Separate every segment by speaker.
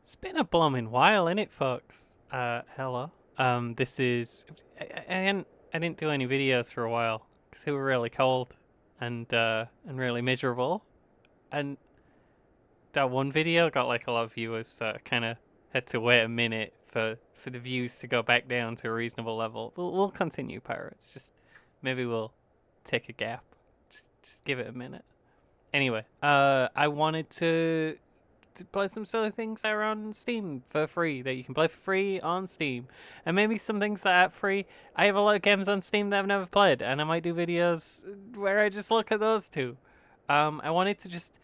Speaker 1: It's been a blooming while, innit, folks? Hello. This is. I didn't do any videos for a while because they were really cold and really miserable. And that one video got like a lot of viewers, so I kind of had to wait a minute for the views to go back down to a reasonable level. We'll continue, pirates. Just maybe we'll take a gap. Just give it a minute. Anyway, I wanted to play some silly things that are on Steam for free that you can play for free on Steam, and maybe some things that are free. I have a lot of games on Steam that I've never played, and I might do videos where I just look at those too. I wanted to just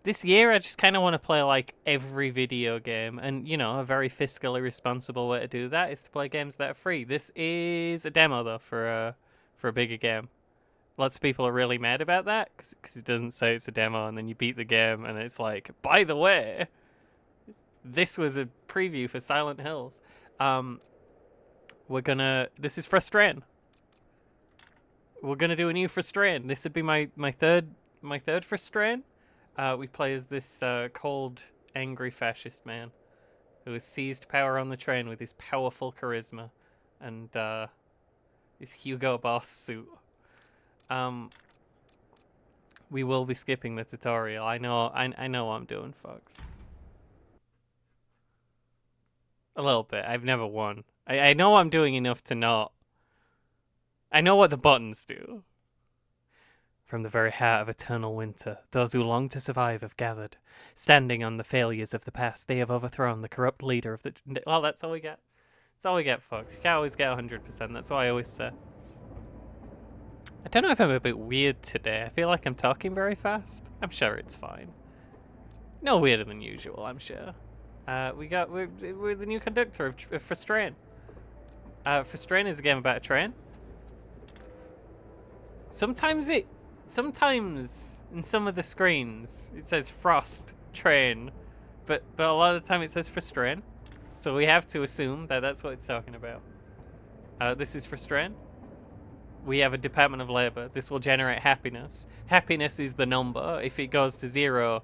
Speaker 1: this year I just kind of want to play like every video game, and a very fiscally responsible way to do that is to play games that are free. This is a demo though for a bigger game. Lots of people are really mad about that because it doesn't say it's a demo, and then you beat the game and it's like, by the way, this was a preview for Silent Hills. This is Frustrain. We're gonna do a new Frustrain. This would be my third Frustrain. We play as this cold, angry fascist man who has seized power on the train with his powerful charisma and his Hugo Boss suit. We will be skipping the tutorial. I know what I'm doing, folks. A little bit. I've never won. I know I'm doing enough to not. I know what the buttons do. From the very heart of eternal winter, those who long to survive have gathered. Standing on the failures of the past, they have overthrown the corrupt leader of the... Well, that's all we get. That's all we get, folks. You can't always get 100%. That's what I always say. I don't know if I'm a bit weird today. I feel like I'm talking very fast. I'm sure it's fine. No weirder than usual, I'm sure. We're the new conductor of Frustrain. Frustrain is a game about a train. Sometimes in some of the screens it says Frost Train, but a lot of the time it says Frustrain. So we have to assume that that's what it's talking about. This is Frustrain. We have a Department of Labor. This will generate happiness. Happiness is the number. If it goes to 0,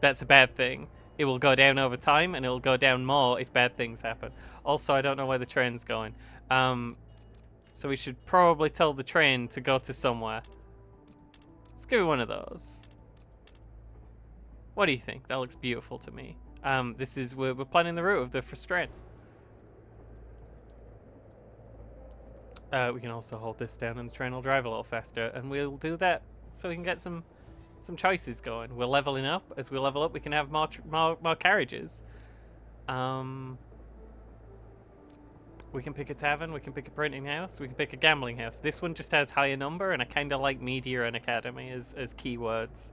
Speaker 1: that's a bad thing. It will go down over time, and it will go down more if bad things happen. Also, I don't know where the train's going. So we should probably tell the train to go to somewhere. Let's give it one of those. What do you think? That looks beautiful to me. We're planning the route of the Frustrain. We can also hold this down and the train will drive a little faster, and we'll do that so we can get some choices going. We're leveling up. As we level up, we can have more carriages. We can pick a tavern, we can pick a printing house, we can pick a gambling house. This one just has higher number, and I kind of like media and academy as keywords.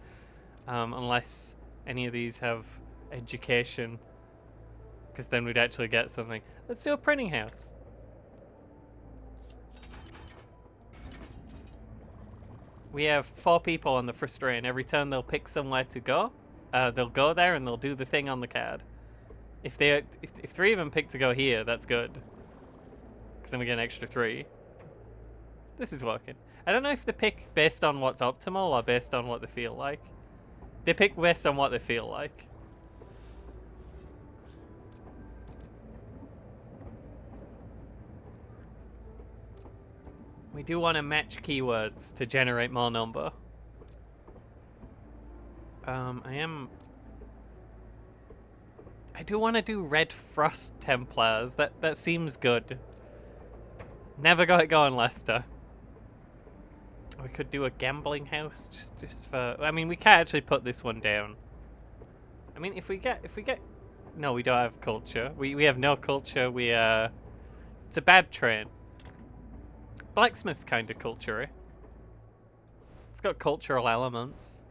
Speaker 1: Unless any of these have education, because then we'd actually get something. Let's do a printing house. We have 4 people on the Frustrain. Every turn they'll pick somewhere to go. They'll go there and they'll do the thing on the card. If 3 of them pick to go here, that's good. Because then we get an extra 3. This is working. I don't know if they pick based on what's optimal or based on what they feel like. They pick based on what they feel like. We do want to match keywords to generate more number. I do want to do Red Frost Templars. That seems good. Never got it going, Lester. We could do a gambling house just for... I mean, we can't actually put this one down. I mean, if we get... No, we don't have culture. We have no culture. It's a bad train. Blacksmith's kind of culture-y. It's got cultural elements.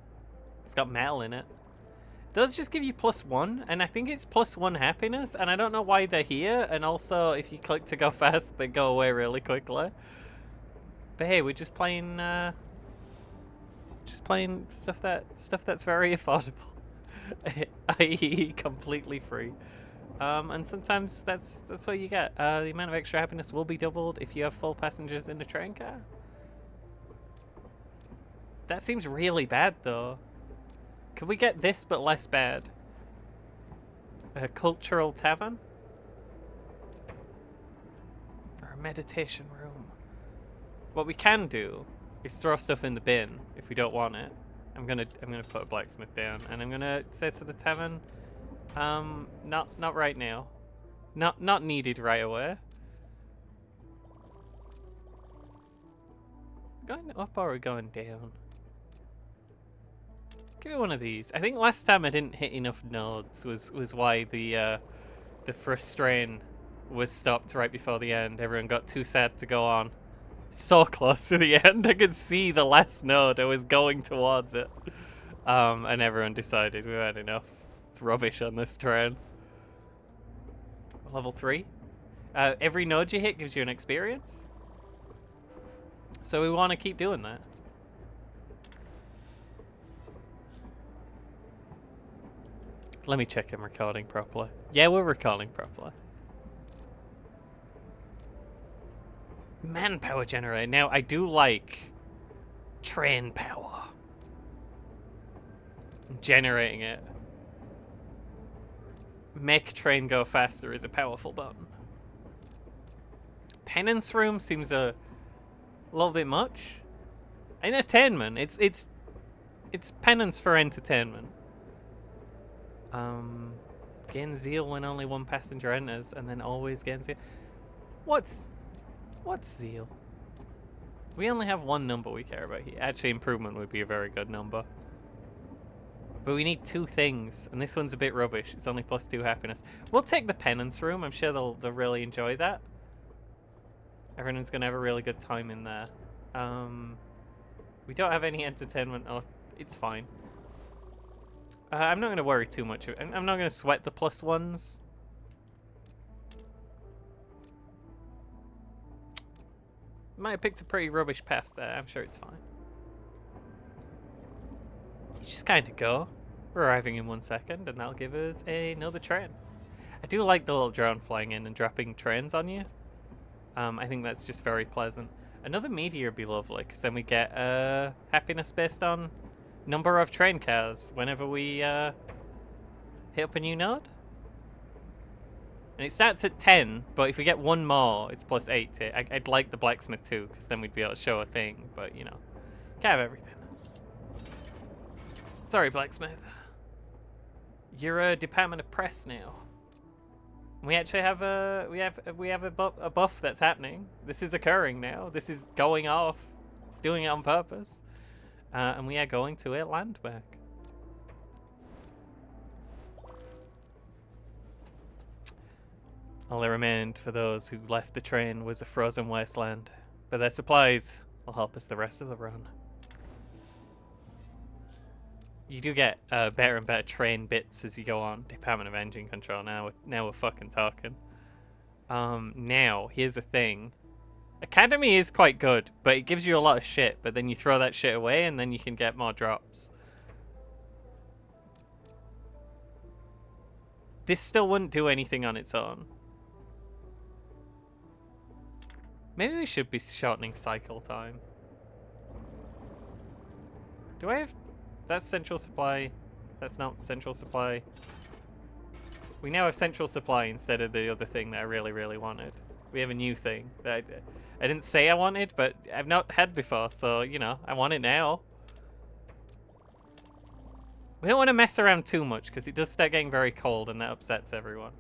Speaker 1: It's got metal in it. It does just give you +1, and I think it's +1 happiness, and I don't know why they're here, and also if you click to go fast, they go away really quickly. But hey, we're just playing stuff that's very affordable. i.e. completely free. And sometimes that's what you get. The amount of extra happiness will be doubled if you have full passengers in the train car. That seems really bad, though. Could we get this but less bad? A cultural tavern? Or a meditation room? What we can do is throw stuff in the bin if we don't want it. I'm gonna put a blacksmith down, and I'm gonna say to the tavern, not right now. Not needed right away. Going up or going down? Give me one of these. I think last time I didn't hit enough nodes was why the frustrain was stopped right before the end. Everyone got too sad to go on. So close to the end, I could see the last node. I was going towards it. And everyone decided we had enough. It's rubbish on this train. Level 3. Every node you hit gives you an experience. So we want to keep doing that. Let me check I'm recording properly. Yeah, we're recording properly. Manpower generator. Now, I do like train power. Generating it. Make train go faster is a powerful button. Penance room seems a little bit much. Entertainment. It's penance for entertainment. Gain zeal when only one passenger enters, and then always gain zeal. What's zeal? We only have one number we care about here. Actually, improvement would be a very good number. But we need 2 things, and this one's a bit rubbish. It's only +2 happiness. We'll take the penance room. I'm sure they'll really enjoy that. Everyone's gonna have a really good time in there. We don't have any entertainment. Oh, it's fine. I'm not gonna worry too much. I'm not gonna sweat the +1s. Might have picked a pretty rubbish path there. I'm sure it's fine. You just kind of go. We're arriving in 1 second, and that'll give us another train. I do like the little drone flying in and dropping trains on you. I think that's just very pleasant. Another meteor would be lovely, because then we get happiness based on number of train cars whenever we hit up a new node. And it starts at 10, but if we get 1 more, it's +8. I'd like the blacksmith too, because then we'd be able to show a thing, but you know, can't have everything. Sorry, blacksmith. You're a Department of Press now. We actually have a buff that's happening. This is occurring now. This is going off. It's doing it on purpose. And we are going to a landmark. All that remained for those who left the train was a frozen wasteland, but their supplies will help us the rest of the run. You do get better and better train bits as you go on. Department of Engine Control. Now we're fucking talking. Now here's the thing. Academy is quite good, but it gives you a lot of shit. But then you throw that shit away, and then you can get more drops. This still wouldn't do anything on its own. Maybe we should be shortening cycle time. Do I have... That's central supply. That's not central supply. We now have central supply instead of the other thing that I really, really wanted. We have a new thing that I didn't say I wanted, but I've not had before, so, you know, I want it now. We don't want to mess around too much, because it does start getting very cold, and that upsets everyone.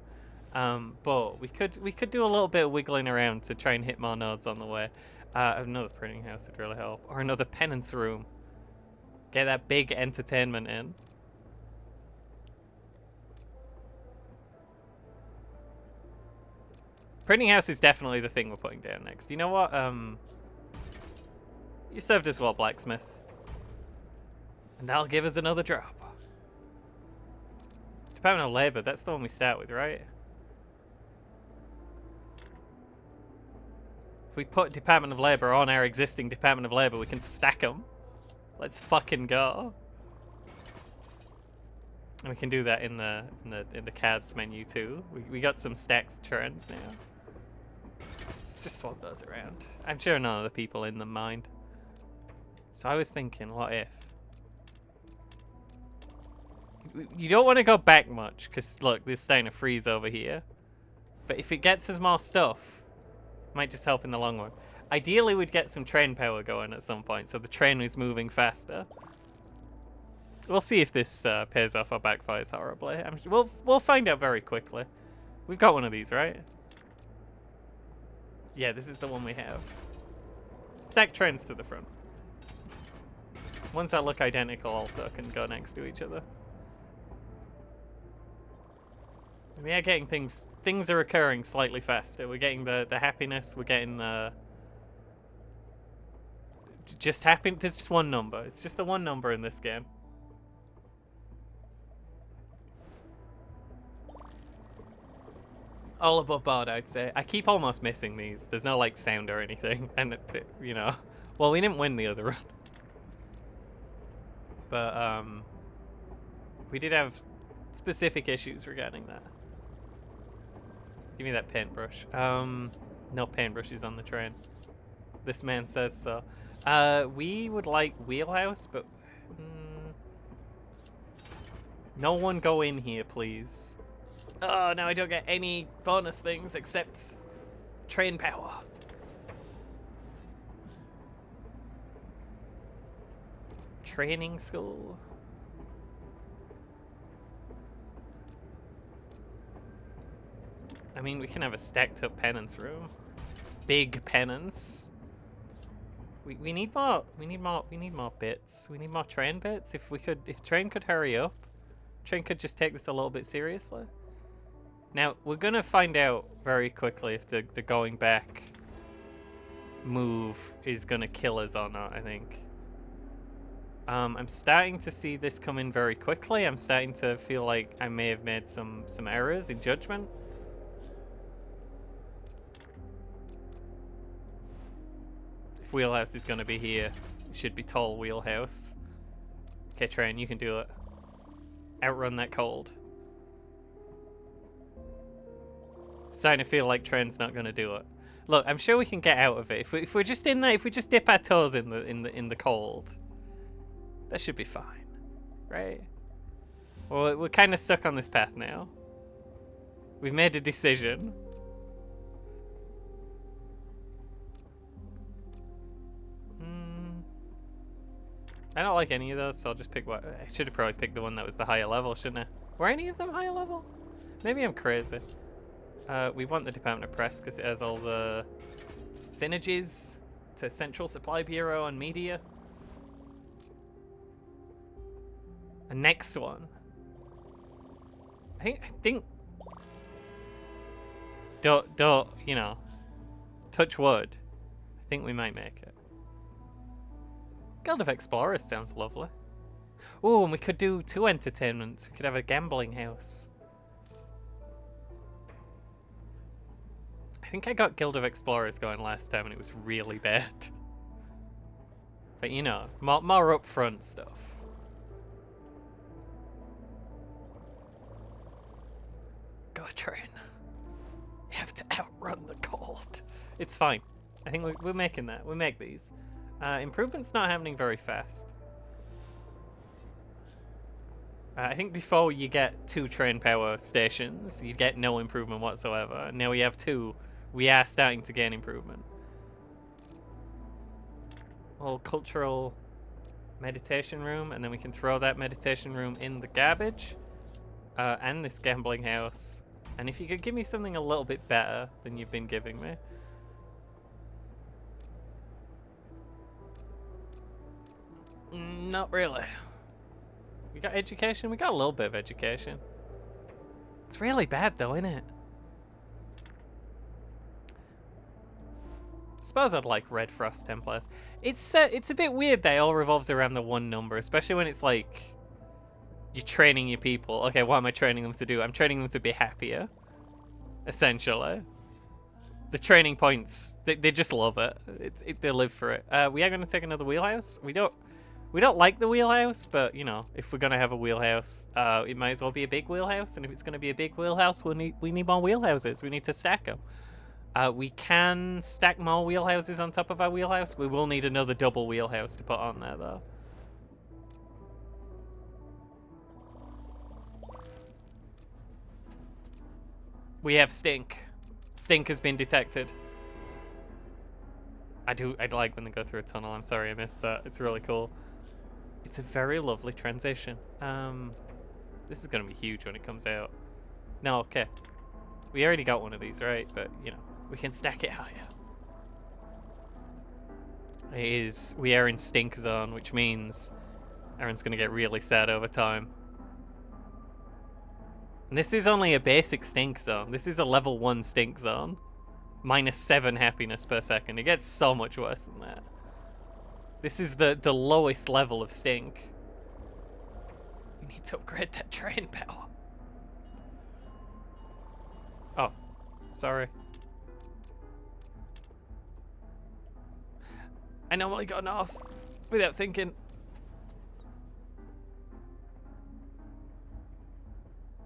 Speaker 1: But we could do a little bit of wiggling around to try and hit more nodes on the way. Another printing house would really help. Or another penance room. Get that big entertainment in. Printing house is definitely the thing we're putting down next. You know what? You served us well, blacksmith. And that'll give us another drop. Department of Labor, that's the one we start with, right? If we put Department of Labor on our existing Department of Labor, we can stack them. Let's fucking go. And we can do that in the CADS menu too. We got some stacked turns now. Let's just swap those around. I'm sure none of the people in them mind. So I was thinking, what if You don't want to go back much, because look, there's starting to freeze over here. But if it gets us more stuff, might just help in the long run. Ideally, we'd get some train power going at some point, so the train is moving faster. We'll see if this pays off or backfires horribly. We'll find out very quickly. We've got one of these, right? Yeah, this is the one we have. Stack trains to the front. Ones that look identical also can go next to each other. We are getting things are occurring slightly faster. We're getting the happiness, we're getting the just happy. There's just one number. It's just the one number in this game. All above board, I'd say. I keep almost missing these. There's no like sound or anything, and you know, well, we didn't win the other run, but we did have specific issues regarding that. Give me that paintbrush. No paintbrushes on the train. This man says so. We would like wheelhouse, but no one go in here, please. Oh, now I don't get any bonus things except train power. Training school. I mean, we can have a stacked up penance room. Big penance. We need more. We need more bits. We need more train bits. If train could hurry up, train could just take this a little bit seriously. Now, we're going to find out very quickly if the going back move is going to kill us or not, I think. I'm starting to see this come in very quickly. I'm starting to feel like I may have made some errors in judgment. If wheelhouse is going to be here, it should be tall wheelhouse. Okay, train, you can do it. Outrun that cold. Starting to feel like train's not going to do it. Look, I'm sure we can get out of it. If we're just in there, if we just dip our toes in the cold, that should be fine, right? Well, we're kind of stuck on this path now. We've made a decision. I don't like any of those, so I'll just pick what. I should have probably picked the one that was the higher level, shouldn't I? Were any of them higher level? Maybe I'm crazy. We want the Department of Press because it has all the synergies to Central Supply Bureau and media. The next one. I think. Don't you know? Touch wood. I think we might make it. Guild of Explorers sounds lovely. Oh, and we could do 2 entertainments. We could have a gambling house. I think I got Guild of Explorers going last time and it was really bad. But you know, more upfront stuff. Go train. You have to outrun the cold. It's fine. I think we're making that. We make these. Improvement's not happening very fast. I think before you get 2 train power stations, you get no improvement whatsoever. Now we have 2. We are starting to gain improvement. Well, cultural meditation room, and then we can throw that meditation room in the garbage. And this gambling house. And if you could give me something a little bit better than you've been giving me. Not really. We got education? We got a little bit of education. It's really bad though, isn't it? I suppose I'd like Red Frost Templars. It's a bit weird that it all revolves around the one number, especially when it's like you're training your people. Okay, what am I training them to do? I'm training them to be happier, essentially. The training points, they just love it. They live for it. We are going to take another wheelhouse. We don't like the wheelhouse, but you know, if we're going to have a wheelhouse, it might as well be a big wheelhouse. And if it's going to be a big wheelhouse, we need more wheelhouses. We need to stack them. We can stack more wheelhouses on top of our wheelhouse. We will need another double wheelhouse to put on there, though. We have stink. Stink has been detected. I like when they go through a tunnel. I'm sorry I missed that. It's really cool. It's a very lovely transition. This is gonna be huge when it comes out. No, okay. We already got one of these, right? But you know, we can stack it higher. We are in stink zone, which means Aaron's gonna get really sad over time. And this is only a basic stink zone. This is a level 1 stink zone. -7 happiness per second. It gets so much worse than that. This is the lowest level of stink. We need to upgrade that train power. Oh, sorry. I normally go north without thinking.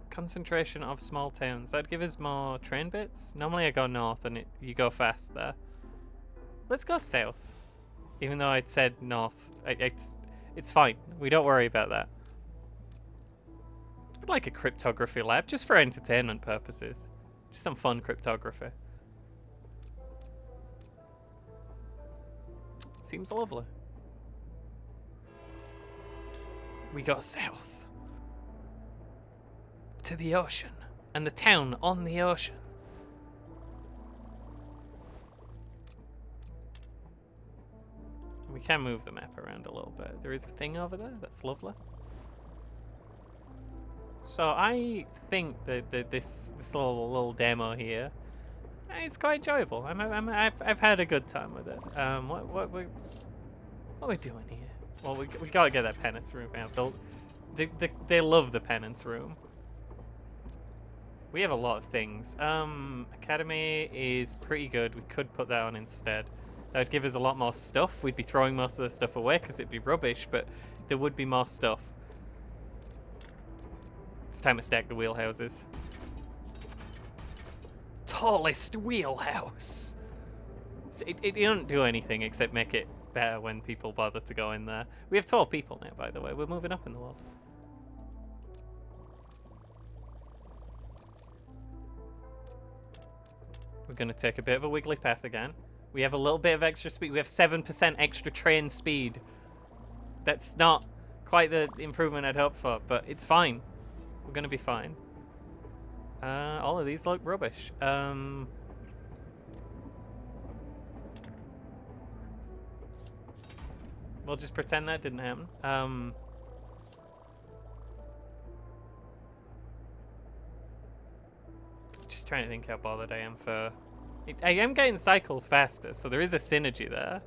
Speaker 1: Concentration of small towns. That'd give us more train bits. Normally I go north and you go fast there. Let's go south. Even though I'd said north. It's fine. We don't worry about that. I'd like a cryptography lab just for entertainment purposes. Just some fun cryptography. Seems lovely. We go south. To the ocean. And the town on the ocean. We can move the map around a little bit. There is a thing over there. That's lovely. So I think that this little demo here, it's quite enjoyable. I've had a good time with it. What are we doing here? Well, we gotta get that penance room out. They love the penance room. We have a lot of things. Academy is pretty good. We could put that on instead. That would give us a lot more stuff. We'd be throwing most of the stuff away because it'd be rubbish, but there would be more stuff. It's time to stack the wheelhouses. Tallest wheelhouse! It don't do anything except make it better when people bother to go in there. We have 12 people now, by the way. We're moving up in the world. We're going to take a bit of a wiggly path again. We have a little bit of extra speed. We have 7% extra train speed. That's not quite the improvement I'd hoped for, but it's fine. We're going to be fine. All of these look rubbish. We'll just pretend that didn't happen. Just trying to think how bothered I am for... I am getting cycles faster, so there is a synergy there.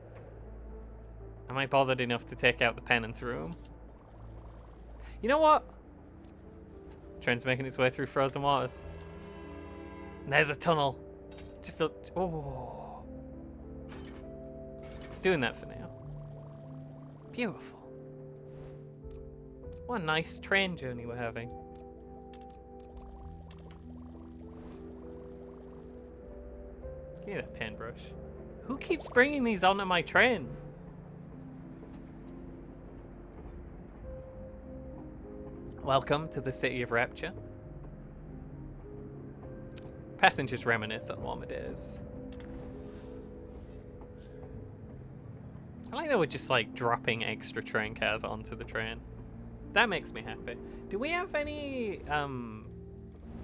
Speaker 1: Am I bothered enough to take out the penance room? You know what? Train's making its way through frozen waters. And there's a tunnel. Just a... Oh. Doing that for now. Beautiful. What a nice train journey we're having. Give me that paintbrush. Who keeps bringing these onto my train? Welcome to the City of Rapture. Passengers reminisce on warmer days. I like that we're just like dropping extra train cars onto the train. That makes me happy. Do we have any,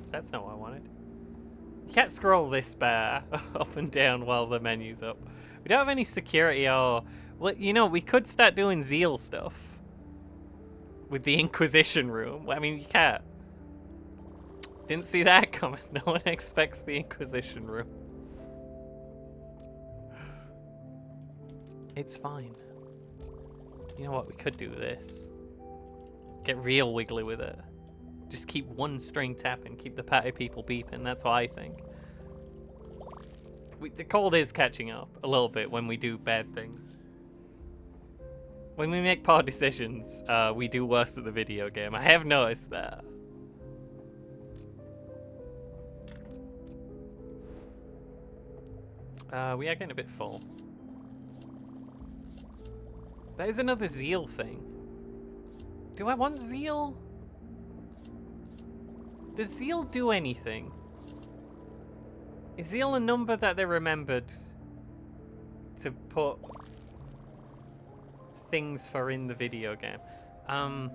Speaker 1: that's not what I wanted. You can't scroll this bar up and down while the menu's up. We don't have any security or... Well, you know, we could start doing Zeal stuff. With the Inquisition room. I mean, you can't. Didn't see that coming. No one expects the Inquisition room. It's fine. You know what? We could do this. Get real wiggly with it. Just keep one string tapping. Keep the party people beeping. That's what I think. The cold is catching up a little bit when we do bad things. When we make poor decisions, we do worse at the video game. I have noticed that. We are getting a bit full. That is another Zeal thing. Do I want Zeal? Does Zeal do anything? Is zeal a number that they remembered to put things for in the video game? I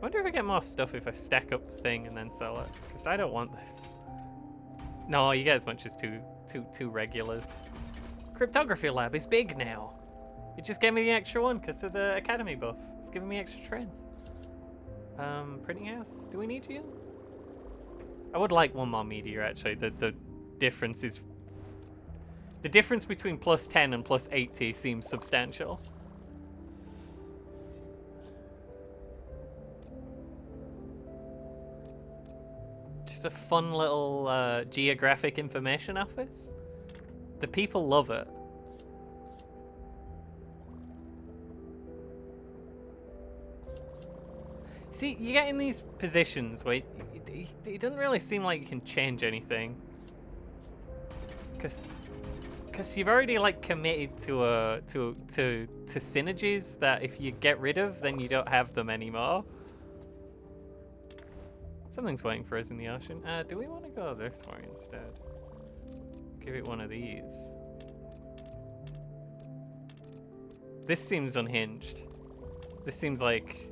Speaker 1: wonder if I get more stuff if I stack up the thing and then sell it. Because I don't want this. No, you get as much as two regulars. Cryptography lab is big now. It just gave me the extra one because of the academy buff. It's giving me extra trains. Printing house. Do we need you? I would like one more meteor actually. The difference is the difference between plus 10 and plus 80 seems substantial. Just a fun little geographic information office. The people love it. See, you get in these positions where it doesn't really seem like you can change anything. Because you've already like committed to synergies that if you get rid of, then you don't have them anymore. Something's waiting for us in the ocean. Do we want to go this way instead? Give it one of these. This seems unhinged. This seems like,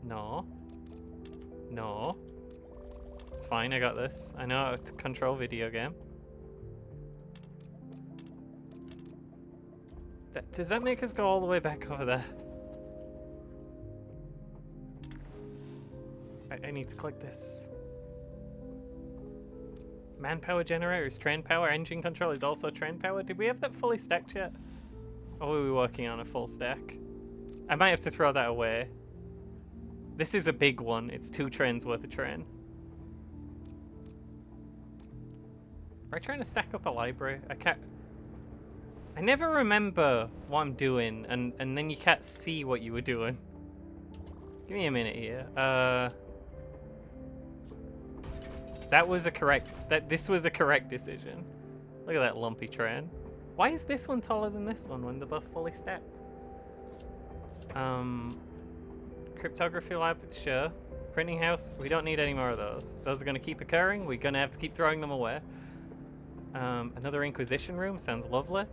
Speaker 1: no. No. It's fine, I got this. I know how to control video game. Does that make us go all the way back over there? I need to click this. Manpower generator is train power. Engine control is also train power. Did we have that fully stacked yet? Or were we working on a full stack? I might have to throw that away. This is a big one. It's 2 trains worth of train. Am I trying to stack up a library? I can't... I never remember what I'm doing, and then you can't see what you were doing. Give me a minute here. This was a correct decision. Look at that lumpy train. Why is this one taller than this one when they're both fully stacked? Cryptography lab, sure. Printing house, we don't need any more of those. Those are going to keep occurring. We're going to have to keep throwing them away. Another Inquisition room, sounds lovely.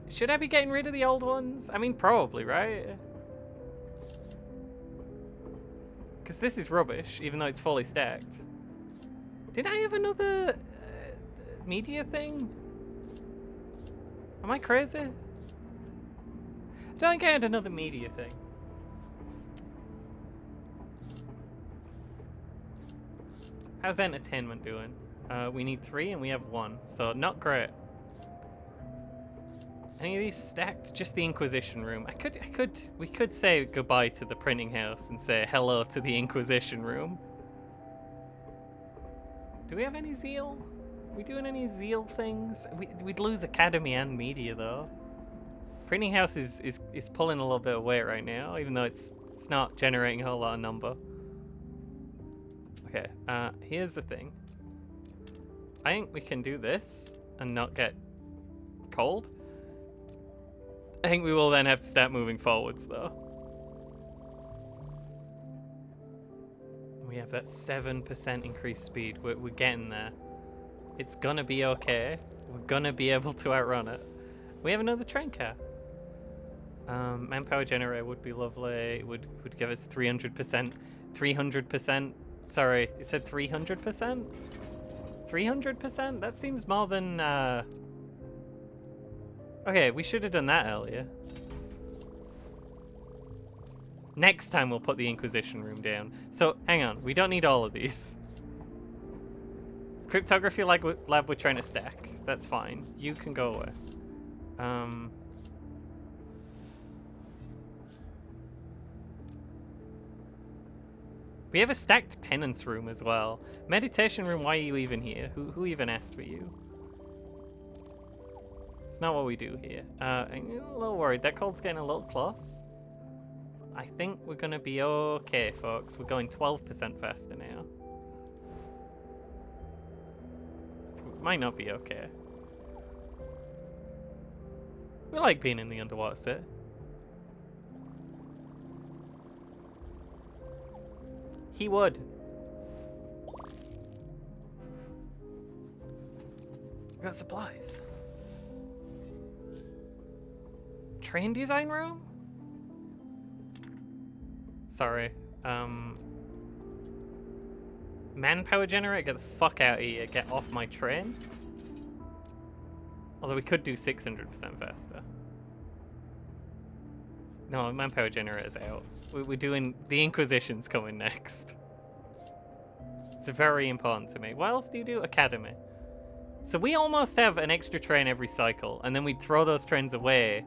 Speaker 1: Should I be getting rid of the old ones? I mean, probably, right? Because this is rubbish, even though it's fully stacked. Did I have another media thing? Am I crazy? I don't think I had another media thing. How's entertainment doing? We need 3 and we have 1, so not great. Any of these stacked? Just the Inquisition room. We could say goodbye to the printing house and say hello to the Inquisition room. Do we have any zeal? Are we doing any zeal things? We'd lose academy and media though. Printing house is pulling a little bit of weight right now, even though it's not generating a whole lot of number. Okay, here's the thing. I think we can do this and not get cold. I think we will then have to start moving forwards though. We have that 7% increased speed. We're getting there. It's gonna be okay. We're gonna be able to outrun it. We have another train car. Manpower generator would be lovely. It would give us 300%. 300%. Sorry, it said 300%? 300%? That seems more than... Okay, we should have done that earlier. Next time we'll put the Inquisition room down. So, hang on. We don't need all of these. Cryptography lab we're trying to stack. That's fine. You can go away. We have a stacked penance room as well. Meditation room, why are you even here? Who even asked for you? It's not what we do here. I'm a little worried. That cold's getting a little close. I think we're going to be okay, folks. We're going 12% faster now. Might not be okay. We like being in the underwater city. He would. We got supplies. Train design room? Sorry. Manpower generator? Get the fuck out of here. Get off my train. Although we could do 600% faster. No, manpower generator's out. We're doing... The Inquisition's coming next. It's very important to me. What else do you do? Academy. So we almost have an extra train every cycle, and then we'd throw those trains away.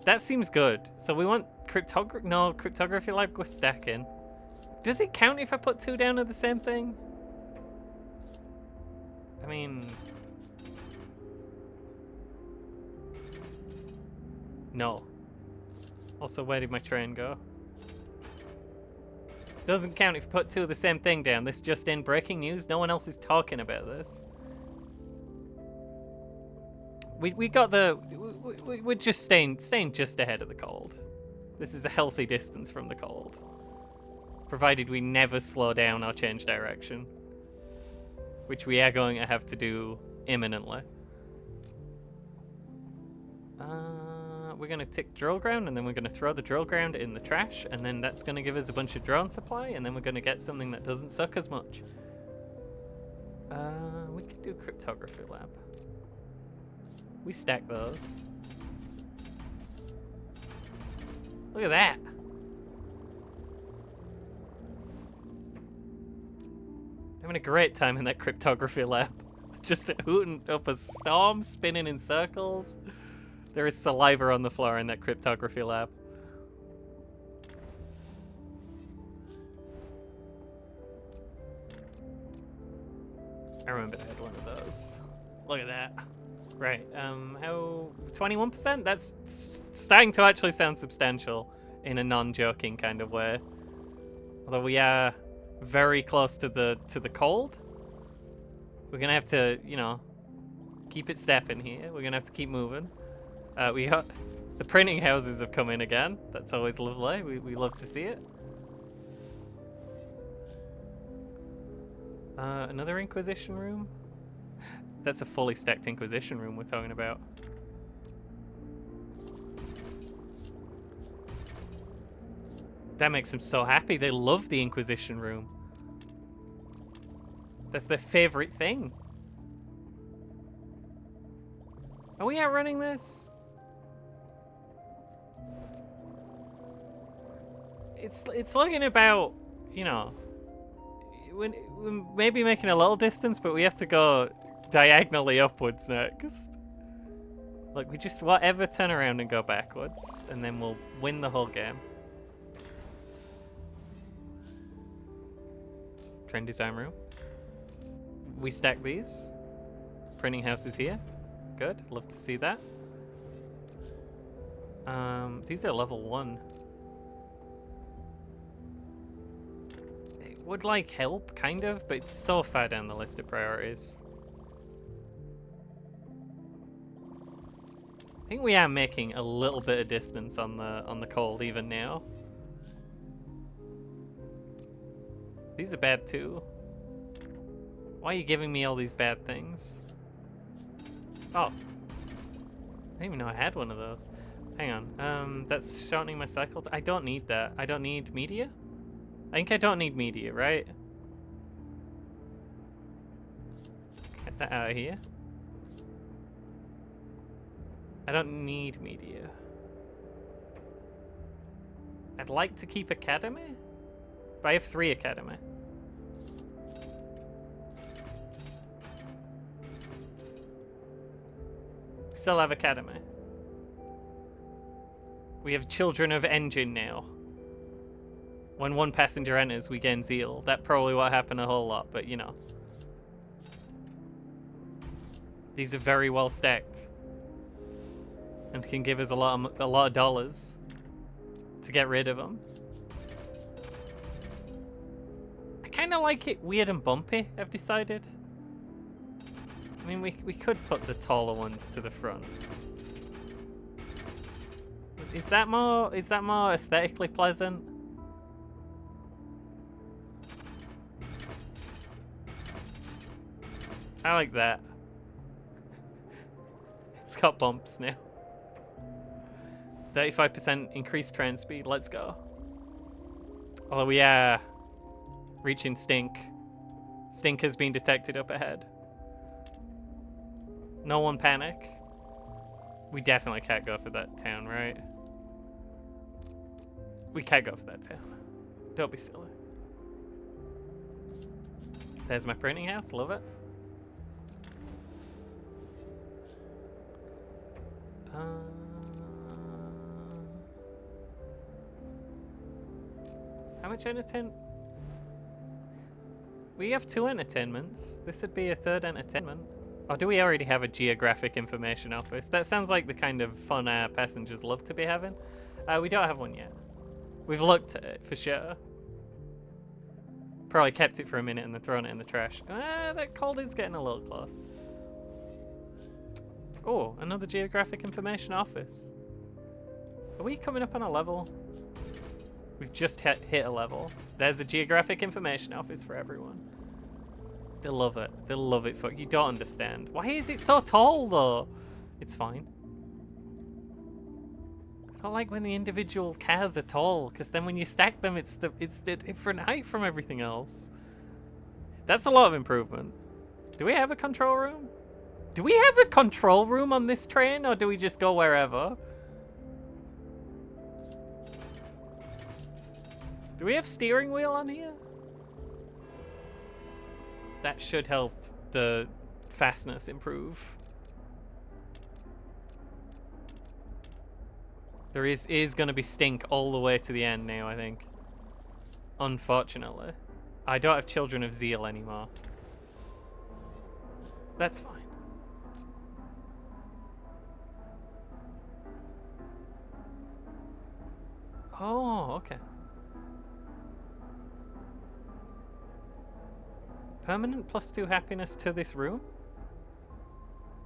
Speaker 1: That seems good. So we want cryptography... No, cryptography lab we're stacking. Does it count if I put 2 down of the same thing? I mean... No. Also, where did my train go? Doesn't count if you put 2 of the same thing down. This just in breaking news. No one else is talking about this. We got the... We're just staying just ahead of the cold. This is a healthy distance from the cold. Provided we never slow down or change direction. Which we are going to have to do imminently. We're going to tick drill ground, and then we're going to throw the drill ground in the trash, and then that's going to give us a bunch of drone supply, and then we're going to get something that doesn't suck as much. We could do cryptography lab. We stack those. Look at that. Having a great time in that cryptography lab. Just hooting up a storm, spinning in circles. There is saliva on the floor in that cryptography lab. I remember I had one of those. Look at that. Right, how... 21%? That's starting to actually sound substantial in a non-joking kind of way. Although we are very close to the cold. We're gonna have to, you know, keep it stepping here. We're gonna have to keep moving. We got... The printing houses have come in again. That's always lovely. We love to see it. Another Inquisition room? That's a fully stacked Inquisition room we're talking about. That makes them so happy. They love the Inquisition room. That's their favorite thing. Are we outrunning this? It's looking about, you know, we're maybe making a little distance, but we have to go diagonally upwards next. Like, we just whatever turn around and go backwards, and then we'll win the whole game. Train design room. We stack these. Printing house is here. Good, love to see that. These are level 1. It would like help, kind of, but it's so far down the list of priorities. I think we are making a little bit of distance on the cold even now. These are bad too. Why are you giving me all these bad things? Oh. I didn't even know I had one of those. Hang on. That's shortening my cycle. I don't need that. I don't need media? I think I don't need media, right? Get that out of here. I don't need media. I'd like to keep Academy, but I have 3 Academy. Still have Academy. We have Children of Engine now. When 1 passenger enters, we gain zeal. That probably won't happen a whole lot, but you know. These are very well stacked. And can give us a lot of dollars to get rid of them. I kind of like it weird and bumpy, I've decided. I mean, we could put the taller ones to the front. Is that more aesthetically pleasant? I like that. It's got bumps now. 35% increased train speed. Let's go. Although we are reaching Stink. Stink has been detected up ahead. No one panic. We definitely can't go for that town, right? We can't go for that town. Don't be silly. There's my printing house. Love it. How much entertainment? We have 2 entertainments. This would be a 3rd entertainment. Or do we already have a geographic information office? That sounds like the kind of fun our passengers love to be having. We don't have one yet. We've looked at it for sure. Probably kept it for a minute and then thrown it in the trash. That cold is getting a little close. Oh, another geographic information office. Are we coming up on a level? We've just hit a level. There's a geographic information office for everyone. They'll love it. They'll love it. Fuck, you don't understand. Why is it so tall though? It's fine. I don't like when the individual cars are tall, because then when you stack them, it's the different height from everything else. That's a lot of improvement. Do we have a control room? Do we have a control room on this train, or do we just go wherever? Do we have steering wheel on here? That should help the fastness improve. There is going to be Stink all the way to the end now, I think. Unfortunately. I don't have Children of Zeal anymore. That's fine. Oh, okay. Permanent +2 happiness to this room?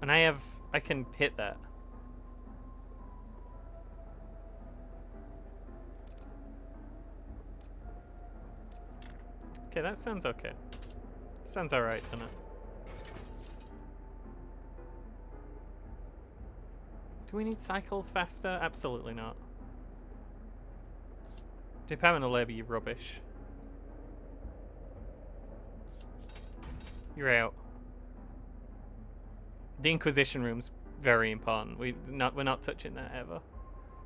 Speaker 1: And I can hit that. Okay, that sounds okay. Sounds alright, doesn't it? Do we need cycles faster? Absolutely not. Department of Labor, you rubbish. You're out. The Inquisition room's very important. We're not touching that ever.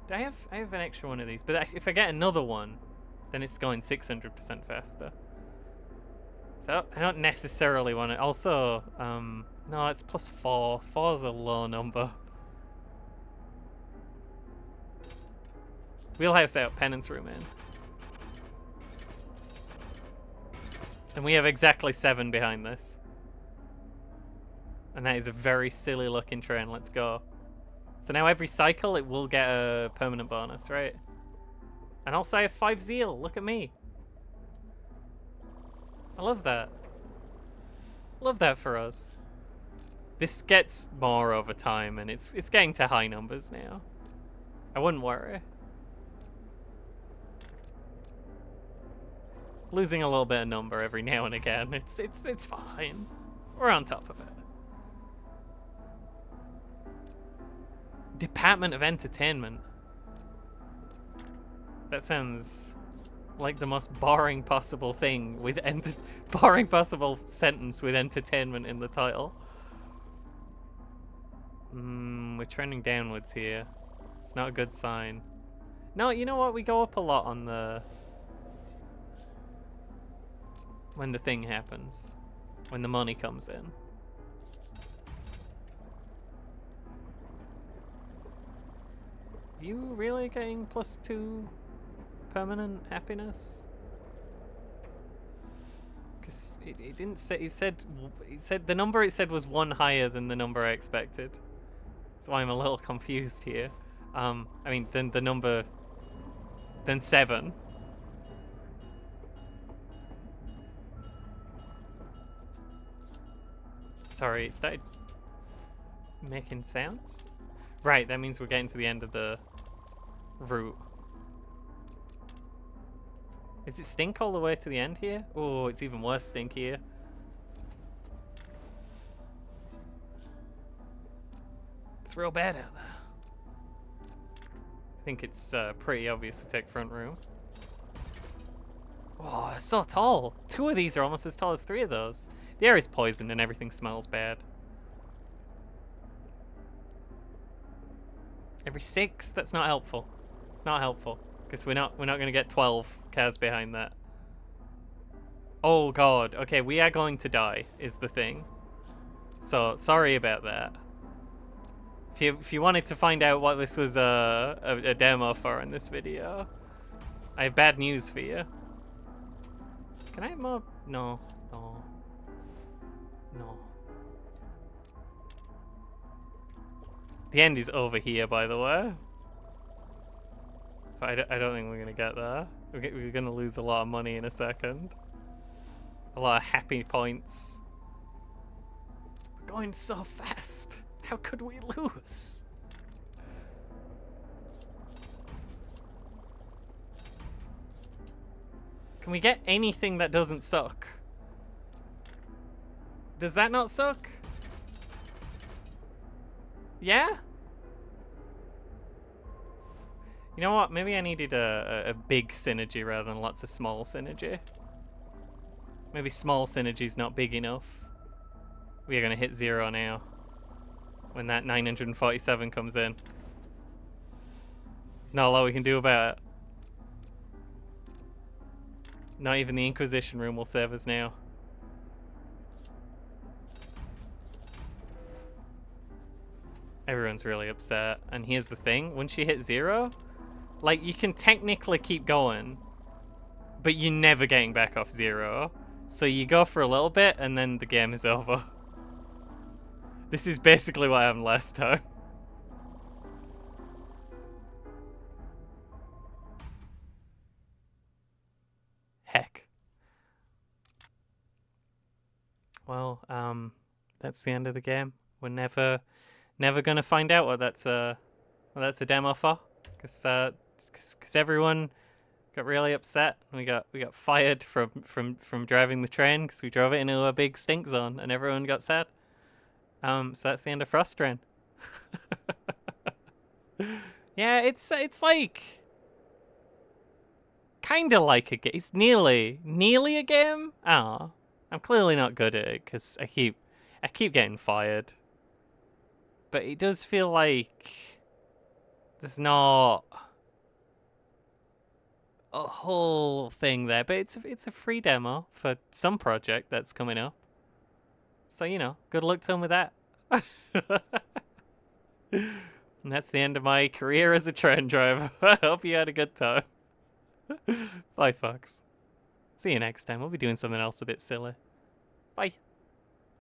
Speaker 1: Do I have an extra one of these? But if I get another one, then it's going 600% faster. So I don't necessarily want it. Also, no, it's +4. 4's a low number. Wheelhouse out, penance room in. And we have exactly 7 behind this. And that is a very silly looking train. Let's go. So now every cycle it will get a permanent bonus, right? And also I have 5 zeal. Look at me. I love that. Love that for us. This gets more over time, and it's getting to high numbers now. I wouldn't worry. Losing a little bit of number every now and again. It's fine. We're on top of it. Department of Entertainment. That sounds like the most boring possible thing with boring possible sentence with entertainment in the title. We're trending downwards here. It's not a good sign. No, you know what? We go up a lot on the when the thing happens, when the money comes in. You really getting +2 permanent happiness? Because it didn't say. It said the number it said was 1 higher than the number I expected. So I'm a little confused here. I mean, then the number, then 7. Sorry, it started making sounds. Right, that means we're getting to the end of the route. Is it Stink all the way to the end here? Oh, it's even worse Stink here. it's real bad out there. I think it's pretty obvious to take front room. Oh, it's so tall. 2 of these are almost as tall as 3 of those. The air is poisoned and everything smells bad. Every 6? That's not helpful. It's not helpful. Because we're not gonna get 12 cars behind that. Oh god. Okay, we are going to die, is the thing. So, sorry about that. If you wanted to find out what this was a demo for in this video, I have bad news for you. Can I have more? No. No. No. The end is over here, by the way. But I don't think we're going to get there. We're going to lose a lot of money in a second. A lot of happy points. We're going so fast. How could we lose? Can we get anything that doesn't suck? Does that not suck? Yeah? You know what? Maybe I needed a big synergy rather than lots of small synergy. Maybe small synergy's not big enough. We are going to hit 0 now. When that 947 comes in. There's not a lot we can do about it. Not even the Inquisition room will save us now. Everyone's really upset. And here's the thing, once you hit 0, like, you can technically keep going, but you're never getting back off 0. So you go for a little bit, and then the game is over. This is basically what happened last time. Heck. Well, that's the end of the game. We're never gonna find out what that's a demo for, because everyone got really upset. We got fired from driving the train because we drove it into a big stink zone, and everyone got sad. So that's the end of Frosttrain. Yeah, it's like kind of like a game. It's nearly a game. Oh, I'm clearly not good at it because I keep getting fired. But it does feel like there's not a whole thing there. But it's a free demo for some project that's coming up. So, you know, good luck to him with that. And that's the end of my career as a train driver. I hope you had a good time. Bye, Fox. See you next time. We'll be doing something else a bit silly. Bye.